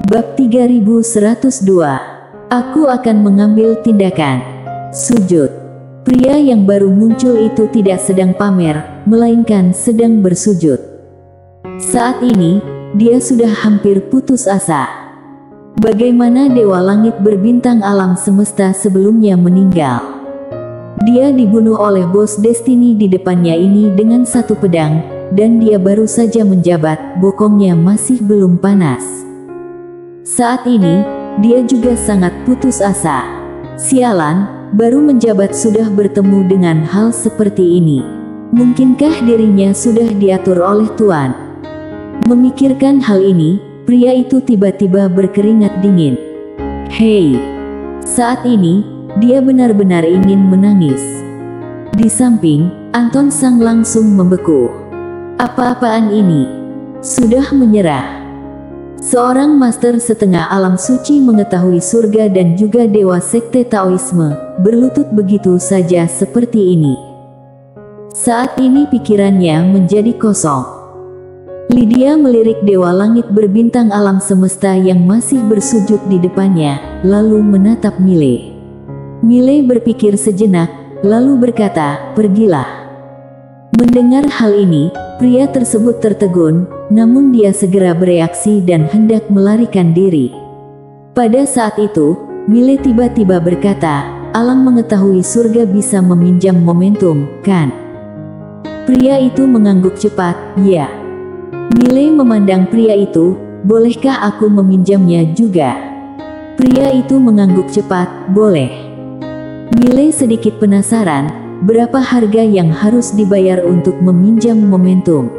Bab 3102. Aku akan mengambil tindakan. Sujud. Pria yang baru muncul itu tidak sedang pamer, melainkan sedang bersujud. Saat ini, dia sudah hampir putus asa. Bagaimana Dewa Langit berbintang alam semesta sebelumnya meninggal. Dia dibunuh oleh bos Destiny di depannya ini dengan satu pedang, dan dia baru saja menjabat, bokongnya masih belum panas. Saat ini, dia juga sangat putus asa. Sialan, baru menjabat sudah bertemu dengan hal seperti ini. Mungkinkah dirinya sudah diatur oleh Tuan? Memikirkan hal ini, pria itu tiba-tiba berkeringat dingin. Hei! Saat ini, dia benar-benar ingin menangis. Di samping, Anton Sang langsung membeku. Apa-apaan ini? Sudah menyerah. Seorang master setengah alam suci mengetahui surga dan juga dewa sekte Taoisme, berlutut begitu saja seperti ini. Saat ini pikirannya menjadi kosong. Lydia melirik Dewa Langit berbintang alam semesta yang masih bersujud di depannya, lalu menatap Mile. Mile berpikir sejenak, lalu berkata, "Pergilah." Mendengar hal ini, pria tersebut tertegun, namun dia segera bereaksi dan hendak melarikan diri. Pada saat itu, Mile tiba-tiba berkata, "Alam mengetahui surga bisa meminjam momentum, kan?" Pria itu mengangguk cepat, "Ya." Mile memandang pria itu, "Bolehkah aku meminjamnya juga?" Pria itu mengangguk cepat, "Boleh." Mile sedikit penasaran, berapa harga yang harus dibayar untuk meminjam momentum.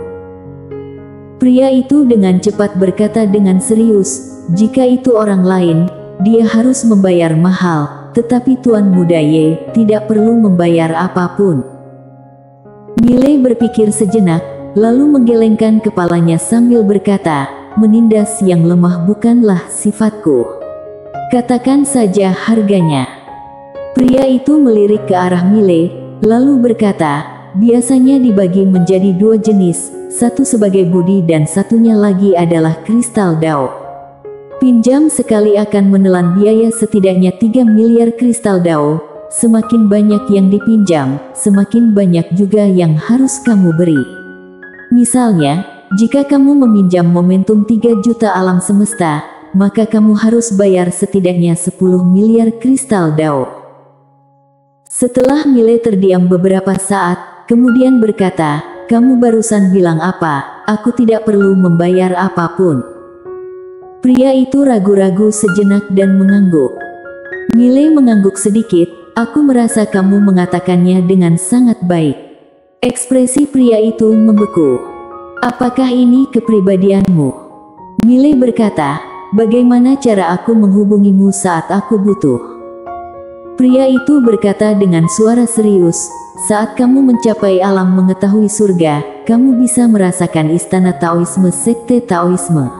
Pria itu dengan cepat berkata dengan serius, "Jika itu orang lain, dia harus membayar mahal, tetapi Tuan Muda Ye tidak perlu membayar apapun." Mile berpikir sejenak, lalu menggelengkan kepalanya sambil berkata, "Menindas yang lemah bukanlah sifatku. Katakan saja harganya." Pria itu melirik ke arah Mile, lalu berkata, "Biasanya dibagi menjadi dua jenis, satu sebagai budi dan satunya lagi adalah kristal Dao. Pinjam sekali akan menelan biaya setidaknya 3 miliar kristal Dao. Semakin banyak yang dipinjam, semakin banyak juga yang harus kamu beri. Misalnya, jika kamu meminjam momentum 3 juta alam semesta, maka kamu harus bayar setidaknya 10 miliar kristal Dao." Setelah Mile terdiam beberapa saat, kemudian berkata, "Kamu barusan bilang apa? Aku tidak perlu membayar apapun." Pria itu ragu-ragu sejenak dan mengangguk. Mile mengangguk sedikit, "Aku merasa kamu mengatakannya dengan sangat baik." Ekspresi pria itu membeku. "Apakah ini kepribadianmu?" Mile berkata, "Bagaimana cara aku menghubungimu saat aku butuh?" Pria itu berkata dengan suara serius, "Saat kamu mencapai alam mengetahui surga, kamu bisa merasakan istana Taoisme sekte Taoisme."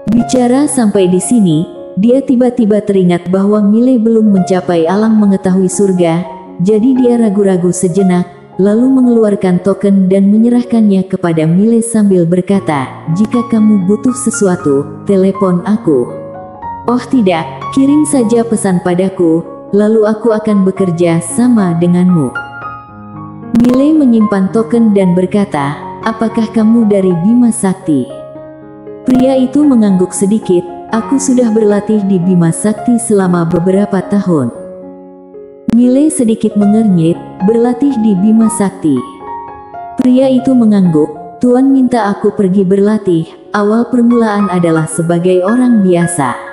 Bicara sampai di sini, dia tiba-tiba teringat bahwa Mile belum mencapai alam mengetahui surga, jadi dia ragu-ragu sejenak, lalu mengeluarkan token dan menyerahkannya kepada Mile sambil berkata, "Jika kamu butuh sesuatu, telepon aku. Oh tidak, kirim saja pesan padaku, lalu aku akan bekerja sama denganmu." Mile menyimpan token dan berkata, "Apakah kamu dari Bima Sakti?" Pria itu mengangguk sedikit, "Aku sudah berlatih di Bima Sakti selama beberapa tahun." Mile sedikit mengernyit, "Berlatih di Bima Sakti?" Pria itu mengangguk, "Tuan minta aku pergi berlatih, awal permulaan adalah sebagai orang biasa.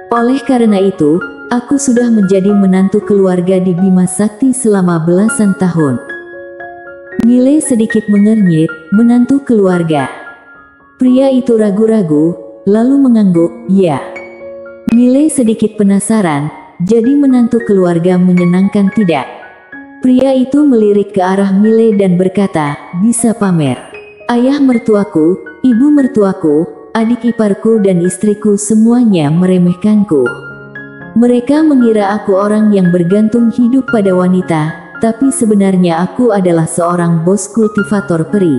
Oleh karena itu, aku sudah menjadi menantu keluarga di Bima Sakti selama belasan tahun." Mile sedikit mengernyit, "Menantu keluarga?" Pria itu ragu-ragu, lalu mengangguk, "Ya." Mile sedikit penasaran, "Jadi menantu keluarga menyenangkan tidak?" Pria itu melirik ke arah Mile dan berkata, "Bisa pamer. Ayah mertuaku, ibu mertuaku, adik iparku dan istriku semuanya meremehkanku. Mereka mengira aku orang yang bergantung hidup pada wanita, tapi sebenarnya aku adalah seorang bos kultivator peri."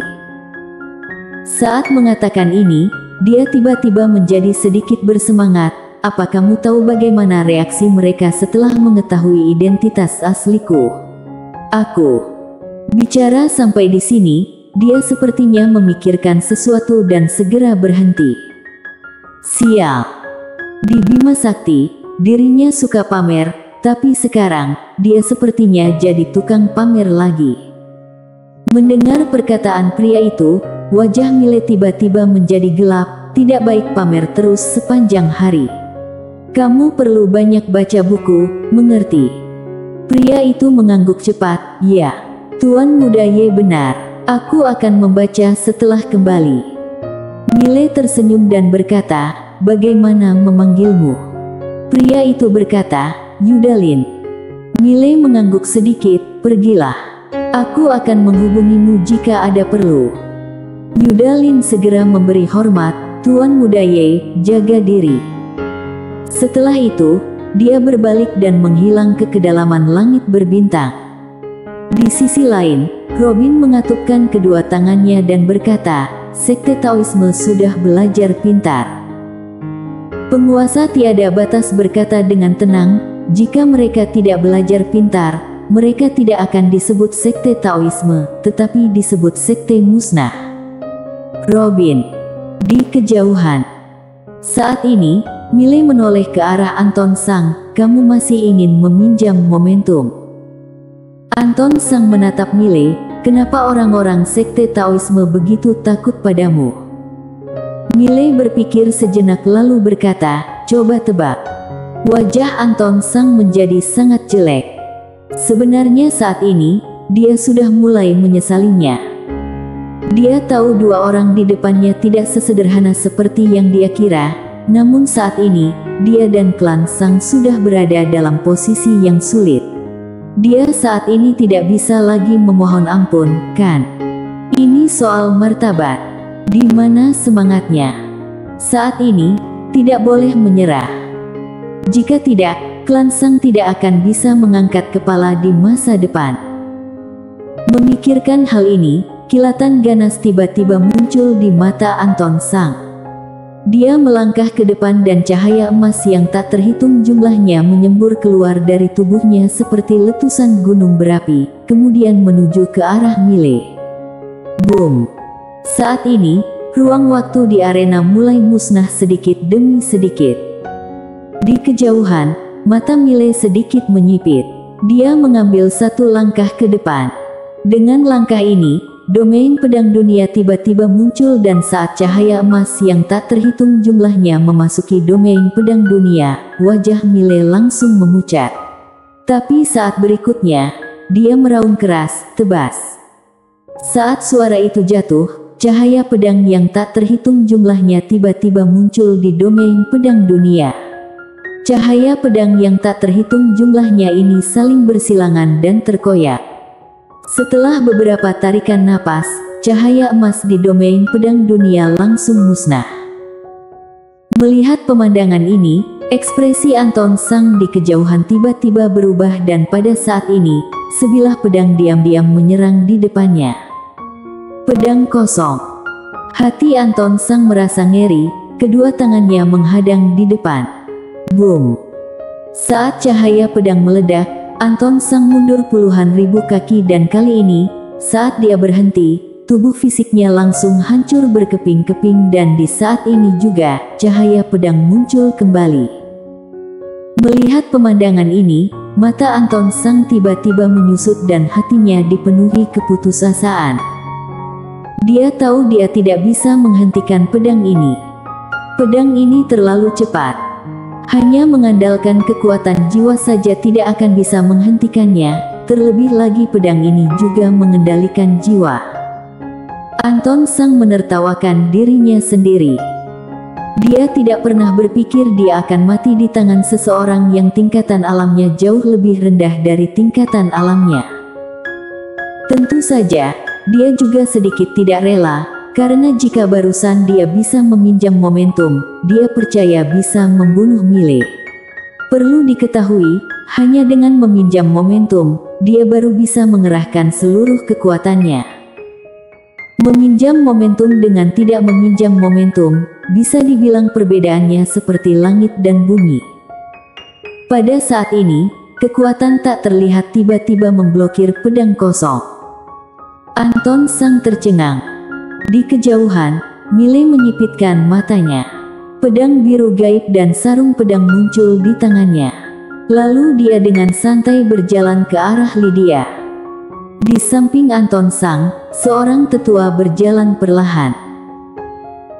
Saat mengatakan ini, dia tiba-tiba menjadi sedikit bersemangat. Apa kamu tahu bagaimana reaksi mereka setelah mengetahui identitas asliku? Aku. Bicara sampai di sini, dia sepertinya memikirkan sesuatu dan segera berhenti. Sial. Di Bima Sakti, dirinya suka pamer, tapi sekarang, dia sepertinya jadi tukang pamer lagi. Mendengar perkataan pria itu, wajah Mile tiba-tiba menjadi gelap. Tidak baik pamer terus sepanjang hari. Kamu perlu banyak baca buku, mengerti? Pria itu mengangguk cepat. Ya, Tuan Muda Ye benar. Aku akan membaca setelah kembali. Mile tersenyum dan berkata, bagaimana memanggilmu? Pria itu berkata, Yudalin. Mile mengangguk sedikit. Pergilah. Aku akan menghubungimu jika ada perlu. Yudalin segera memberi hormat. Tuan Muda Ye, jaga diri. Setelah itu, dia berbalik dan menghilang ke kedalaman langit berbintang. Di sisi lain, Robin mengatupkan kedua tangannya dan berkata, Sekte Taoisme sudah belajar pintar. Penguasa tiada batas berkata dengan tenang, jika mereka tidak belajar pintar, mereka tidak akan disebut Sekte Taoisme, tetapi disebut Sekte Musnah. Robin. Di kejauhan. Saat ini, Mile menoleh ke arah Anton Sang. Kamu masih ingin meminjam momentum? Anton Sang menatap Mile. Kenapa orang-orang Sekte Taoisme begitu takut padamu? Mile berpikir sejenak lalu berkata, coba tebak. Wajah Anton Sang menjadi sangat jelek. Sebenarnya saat ini, dia sudah mulai menyesalinya. Dia tahu dua orang di depannya tidak sesederhana seperti yang dia kira, namun saat ini, dia dan klan Sang sudah berada dalam posisi yang sulit. Dia saat ini tidak bisa lagi memohon ampun, kan? Ini soal martabat. Di mana semangatnya? Saat ini, tidak boleh menyerah. Jika tidak, klan Sang tidak akan bisa mengangkat kepala di masa depan. Memikirkan hal ini, kilatan ganas tiba-tiba muncul di mata Anton Sang. Dia melangkah ke depan dan cahaya emas yang tak terhitung jumlahnya menyembur keluar dari tubuhnya seperti letusan gunung berapi, kemudian menuju ke arah Mile. Boom! Saat ini, ruang waktu di arena mulai musnah sedikit demi sedikit. Di kejauhan, mata Mile sedikit menyipit. Dia mengambil satu langkah ke depan. Dengan langkah ini, domain pedang dunia tiba-tiba muncul dan saat cahaya emas yang tak terhitung jumlahnya memasuki domain pedang dunia, wajah Mile langsung memucat. Tapi saat berikutnya, dia meraung keras, tebas. Saat suara itu jatuh, cahaya pedang yang tak terhitung jumlahnya tiba-tiba muncul di domain pedang dunia. Cahaya pedang yang tak terhitung jumlahnya ini saling bersilangan dan terkoyak. Setelah beberapa tarikan napas, cahaya emas di domain pedang dunia langsung musnah. Melihat pemandangan ini, ekspresi Anton Sang di kejauhan tiba-tiba berubah dan pada saat ini, sebilah pedang diam-diam menyerang di depannya. Pedang kosong. Hati Anton Sang merasa ngeri, kedua tangannya menghadang di depan. Boom! Saat cahaya pedang meledak, Anton Sang mundur puluhan ribu kaki dan kali ini, saat dia berhenti, tubuh fisiknya langsung hancur berkeping-keping dan di saat ini juga, cahaya pedang muncul kembali. Melihat pemandangan ini, mata Anton Sang tiba-tiba menyusut dan hatinya dipenuhi keputusasaan. Dia tahu dia tidak bisa menghentikan pedang ini. Pedang ini terlalu cepat. Hanya mengandalkan kekuatan jiwa saja tidak akan bisa menghentikannya, terlebih lagi pedang ini juga mengendalikan jiwa. Anton Sang menertawakan dirinya sendiri. Dia tidak pernah berpikir dia akan mati di tangan seseorang yang tingkatan alamnya jauh lebih rendah dari tingkatan alamnya. Tentu saja, dia juga sedikit tidak rela. Karena jika barusan dia bisa meminjam momentum, dia percaya bisa membunuh Mile. Perlu diketahui, hanya dengan meminjam momentum, dia baru bisa mengerahkan seluruh kekuatannya. Meminjam momentum dengan tidak meminjam momentum, bisa dibilang perbedaannya seperti langit dan bumi. Pada saat ini, kekuatan tak terlihat tiba-tiba memblokir pedang kosong. Anton Sang tercengang. Di kejauhan, Miley menyipitkan matanya. Pedang biru gaib dan sarung pedang muncul di tangannya. Lalu dia dengan santai berjalan ke arah Lydia. Di samping Anton Sang, seorang tetua berjalan perlahan.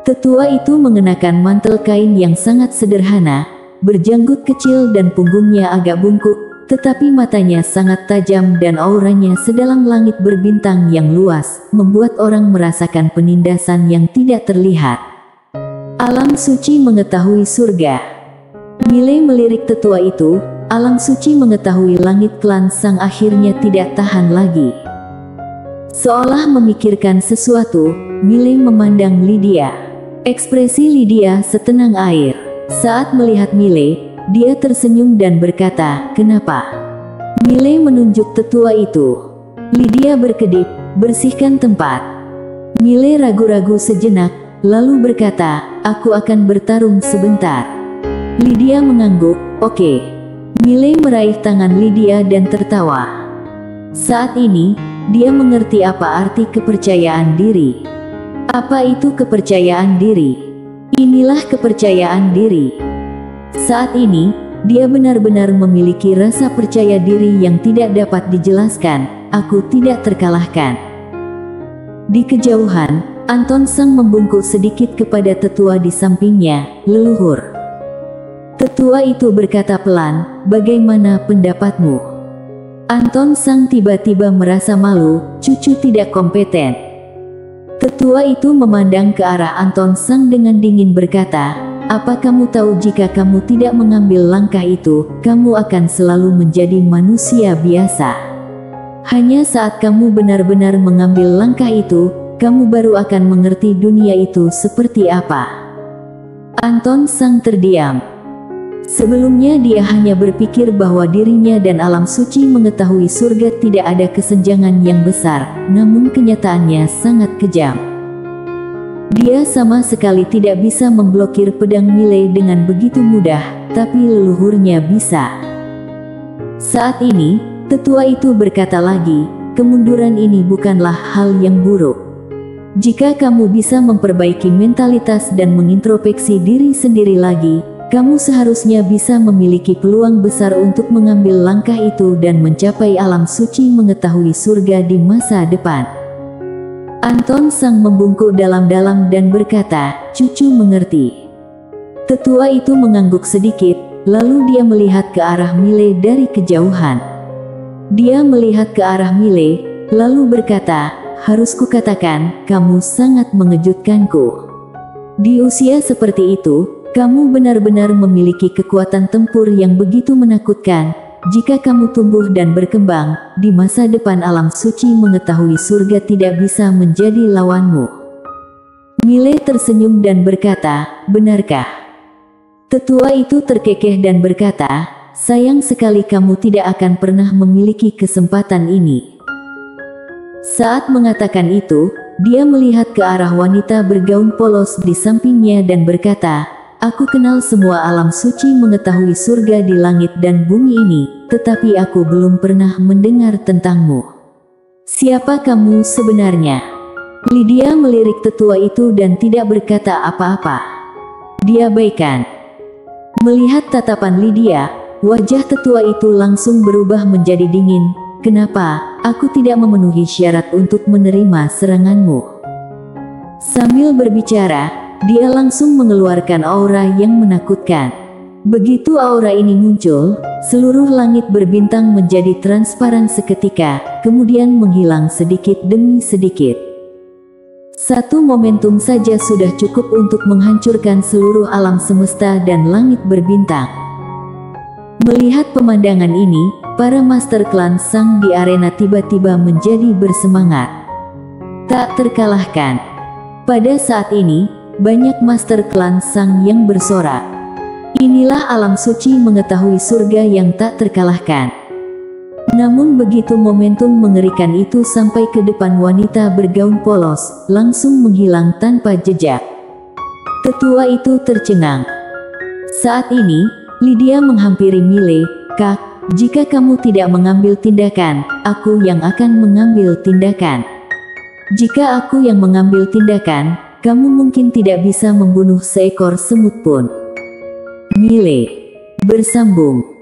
Tetua itu mengenakan mantel kain yang sangat sederhana, berjanggut kecil dan punggungnya agak bungkuk, tetapi matanya sangat tajam dan auranya sedalam langit berbintang yang luas, membuat orang merasakan penindasan yang tidak terlihat. Alam suci mengetahui surga. Miley melirik tetua itu. Alam suci mengetahui langit klan Sang akhirnya tidak tahan lagi. Seolah memikirkan sesuatu, Miley memandang Lydia. Ekspresi Lydia setenang air. Saat melihat Miley, dia tersenyum dan berkata, "Kenapa?" Miley menunjuk tetua itu. Lydia berkedip, "Bersihkan tempat." Miley ragu-ragu sejenak, lalu berkata, "Aku akan bertarung sebentar." Lydia mengangguk, "Oke." Miley meraih tangan Lydia dan tertawa. Saat ini, dia mengerti apa arti kepercayaan diri. Apa itu kepercayaan diri? Inilah kepercayaan diri. Saat ini, dia benar-benar memiliki rasa percaya diri yang tidak dapat dijelaskan. Aku tidak terkalahkan. Di kejauhan, Anton Sang membungkuk sedikit kepada tetua di sampingnya, "Leluhur." Tetua itu berkata pelan, "Bagaimana pendapatmu?" Anton Sang tiba-tiba merasa malu, cucu tidak kompeten. Tetua itu memandang ke arah Anton Sang dengan dingin berkata, "Apa kamu tahu jika kamu tidak mengambil langkah itu, kamu akan selalu menjadi manusia biasa. Hanya saat kamu benar-benar mengambil langkah itu, kamu baru akan mengerti dunia itu seperti apa." Anton Sang terdiam. Sebelumnya dia hanya berpikir bahwa dirinya dan alam suci mengetahui surga tidak ada kesenjangan yang besar, namun kenyataannya sangat kejam. Dia sama sekali tidak bisa memblokir pedang Miley dengan begitu mudah, tapi leluhurnya bisa. Saat ini, tetua itu berkata lagi, "Kemunduran ini bukanlah hal yang buruk. Jika kamu bisa memperbaiki mentalitas dan mengintrospeksi diri sendiri lagi, kamu seharusnya bisa memiliki peluang besar untuk mengambil langkah itu dan mencapai alam suci mengetahui surga di masa depan." Anton Sang membungkuk dalam-dalam dan berkata, "Cucu mengerti." Tetua itu mengangguk sedikit, lalu dia melihat ke arah Miley dari kejauhan. Dia melihat ke arah Miley, lalu berkata, "Harus kukatakan, kamu sangat mengejutkanku. Di usia seperti itu, kamu benar-benar memiliki kekuatan tempur yang begitu menakutkan. Jika kamu tumbuh dan berkembang, di masa depan alam suci mengetahui surga tidak bisa menjadi lawanmu." Miley tersenyum dan berkata, "Benarkah?" Tetua itu terkekeh dan berkata, "Sayang sekali kamu tidak akan pernah memiliki kesempatan ini." Saat mengatakan itu, dia melihat ke arah wanita bergaun polos di sampingnya dan berkata, "Aku kenal semua alam suci mengetahui surga di langit dan bumi ini, tetapi aku belum pernah mendengar tentangmu. Siapa kamu sebenarnya?" Lydia melirik tetua itu dan tidak berkata apa-apa. "Diabaikan." Melihat tatapan Lydia, wajah tetua itu langsung berubah menjadi dingin. "Kenapa aku tidak memenuhi syarat untuk menerima seranganmu?" Sambil berbicara, dia langsung mengeluarkan aura yang menakutkan. Begitu aura ini muncul, seluruh langit berbintang menjadi transparan seketika, kemudian menghilang sedikit demi sedikit. Satu momentum saja sudah cukup untuk menghancurkan seluruh alam semesta dan langit berbintang. Melihat pemandangan ini, para master klan Sang di arena tiba-tiba menjadi bersemangat. Tak terkalahkan. Pada saat ini, banyak master klan Sang yang bersorak. Inilah alam suci mengetahui surga yang tak terkalahkan. Namun begitu momentum mengerikan itu sampai ke depan wanita bergaun polos, langsung menghilang tanpa jejak. Tetua itu tercengang. Saat ini, Lydia menghampiri Mile. Kak, jika kamu tidak mengambil tindakan, aku yang akan mengambil tindakan. Jika aku yang mengambil tindakan, kamu mungkin tidak bisa membunuh seekor semut pun. Mile bersambung.